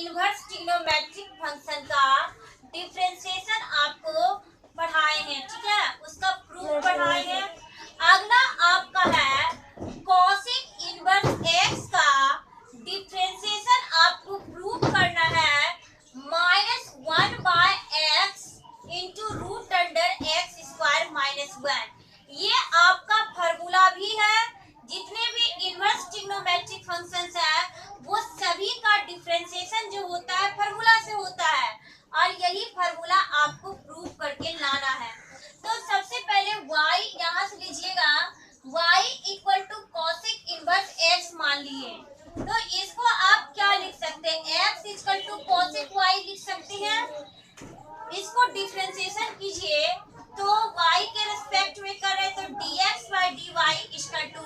Inverse trigonometric function का differentiation आपको पढ़ाए हैं, ठीक है, उसका प्रूफ पढ़ाए हैं। अगला आपका है कॉसिक इनवर्स एक्स का डिफरेंशिएशन आपको प्रूफ करना है -1/x into root under x square -1। ये आपका फॉर्मूला भी है। जितने भी इनवर्स ट्रिग्नोमेट्रिक फंक्शंस है वो सभी का डिफरेंशिएशन जो होता है फॉर्मूला से होता है और यही फॉर्मूला आपको प्रूव करके लाना है। तो सबसे पहले y यहाँ से लीजिएगा, y equal to cosec inverse x मान लिए, तो इसको आप क्या लिख सकते हैं, x equal to cosec y लिख सकते हैं। इसको डिफरेंशिएशन कीजिए तो y के रिस्पेक्ट में कर रहे तो dx by dy equal to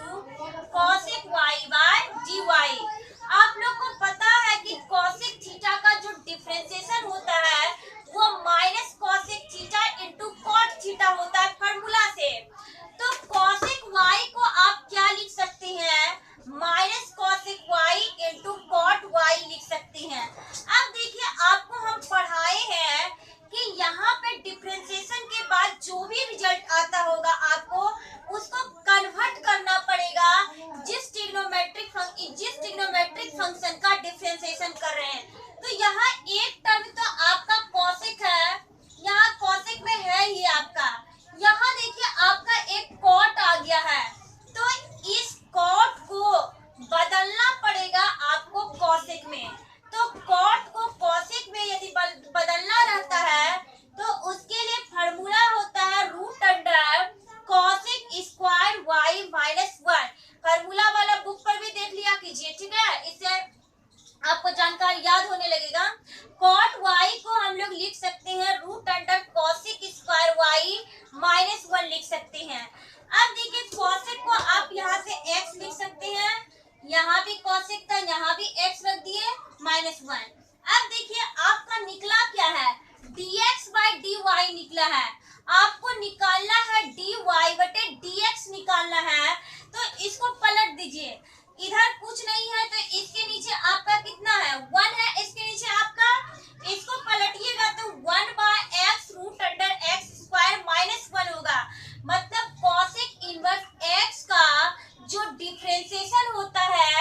cosec y by dy। आप लोग को पता है कि कॉसिक थीटा का जो डिफरेंशिएशन होता है वो minus cosec theta into cot theta होता है फॉर्मूला से। तो कॉसिक y को आप क्या लिख सकते हैं, minus cosec y into cot y लिख सकते हैं। अब देखिए आपको हम पढ़ाए हैं कि यहाँ पे डिफरेंशिएशन के बाद जो भी रिजल्ट आता होगा आपको उसको कन्वर्ट करना पड़ेगा जिस ट्रिग्नोमेट्रिक फंक्शन का डिफरेंशिएशन कर रहे हैं। तो यहाँ एक टर्म तो आपका कॉसिक है, यहाँ कॉसिक में है ही आपका, यहाँ देखिए आपका एक कॉट आ गया है, तो इस कॉट को बदलना पड़ेगा आपको कॉसिक में। तो कॉट को कॉसिक में यदि बदलना रहता है तो उसके लिए फॉर्मूला होता है root under cosec square y -1। Formula वाला बुक पर भी देख लिया कीजिए, ठीक है, इससे आपको जानकारी याद होने लगेगा। कॉट y को हम लोग लिख सकते हैं root under cosec square y -1 लिख सकते हैं। अब देखिए कॉसिक को आप यहाँ से x लिख सकते हैं, यहाँ भी कॉसिक था, यहाँ भी x रख दिए -1। अब देखिए आपका निकला क्या है, dx बाई dy निकला है। आपको निकालना है dy बटे dx निकालना है, तो इसको पलट दीजिए, इधर कुछ नहीं है तो इसके नीचे आपका कितना है 1 है, इसके नीचे आपका, इसको पलटिएगा तो 1/x root under x square -1 होगा। मतलब कॉसिक इनवर्स x का जो डिफरेंशिएशन होता है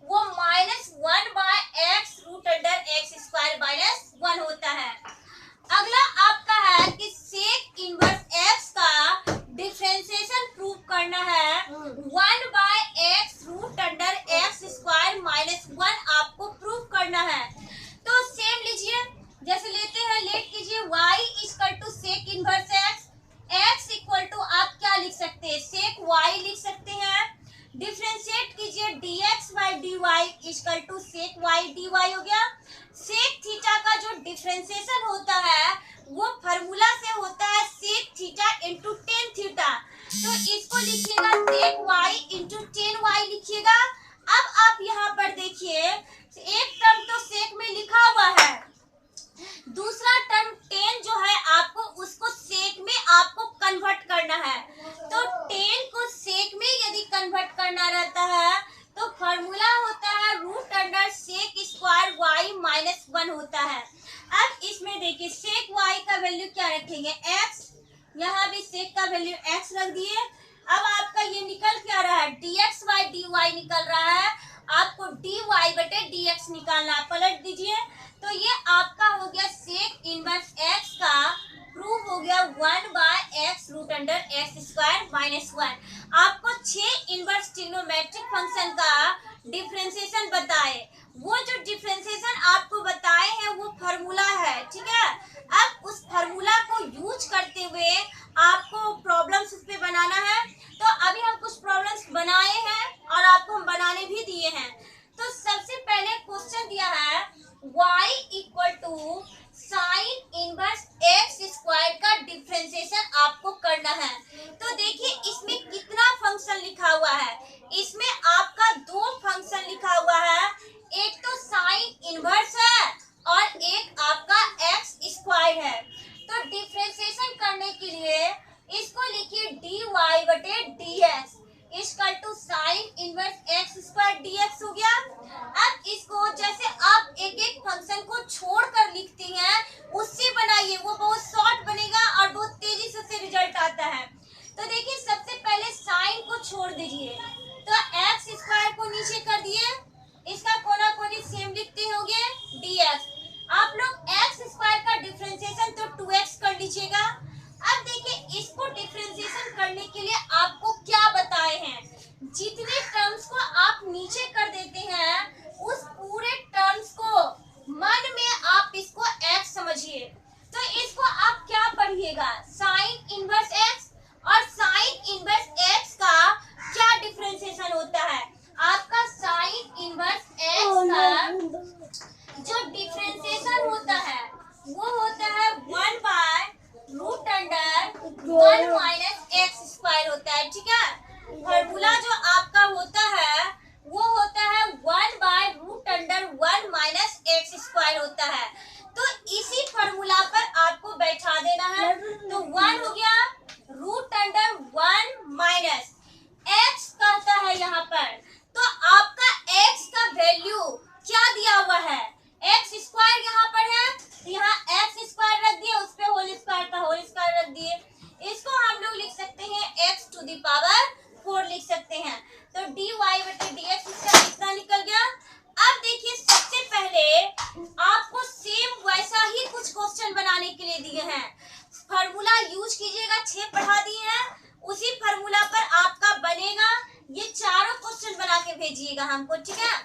वो -1/x root under x square -1 होता है। अगला आपका है कि सेक इनवर्स x का डिफरेंशिएशन प्रूव करना है 1/x root under x square -1 आपको प्रूव करना है। तो सेम लीजिए, जैसे लेते हैं लेट कीजिए, y equal to sec inverse x equal to आप क्या लिख सकते हैं, सेक y लिख सकते हैं। डिफरेंशिएट कीजिए dx by dy equal to sec y dy हो गया। सेक थीटा का जो डिफरेंशिएशन होता है वो फॉर्मूला से होता है sec theta into tan theta, तो इसको लिखिएगा sec y into tan y लिखिएगा। अब आप यहाँ पर देखिए एक टर्म तो सेक में लिखा हुआ है, दूसरा टर्म टेन जो है आपको उसको सेक में आपको कन्वर्ट करना है। तो टेन को सेक में यदि कन्वर्ट करना रहता है तो फॉर्मूला होता है root under sec square y -1 होता है। अब इसमें देखिए सेक y का वैल्यू क्या रखेंगे x, यहाँ भी सेक का वैल्यू x रख दिए। अब आपका ये निकल क्या रहा है, dx बाई dy निकल रहा है, आपको dy बटे dx निकालना है, पलट दीजिए तो ये आपका हो गया सेक इनवर्स x का प्रूव हो गया 1/x root under x square -1। आपको 6 इनवर्स ट्रिग्नोमेट्रिक फंक्शन का डिफरेंशिएशन बताए, वो जो डिफरेंशिएशन आपको बताए हैं वो फॉर्मूला है, ठीक है। अब उस फॉर्मूला को यूज करते हुए आपको प्रॉब्लम्स उस पे बनाना है। तो अभी हम कुछ प्रॉब्लम्स बनाए हैं और आपको हम बनाने भी दिए हैं। तो सबसे पहले क्वेश्चन दिया है y equal to sine inverse x square का डिफरेंशिएशन आपको करना है। तो देखिए इसमें कितना फंक्शन लिखा हुआ है, इसमें आपका 2 फंक्शन लिखा हुआ है, एक तो साइन इनवर्स है और एक आपका x स्क्वायर है। तो डिफरेंशिएशन करने के लिए इसको लिखिए dy बटे dx equal to sine inverse x square dx हो गया। दिए हैं, फार्मूला यूज कीजिएगा, 6 पढ़ा दिए हैं, उसी फार्मूला पर आपका बनेगा। ये चारों क्वेश्चन बना के भेजिएगा हमको, ठीक है।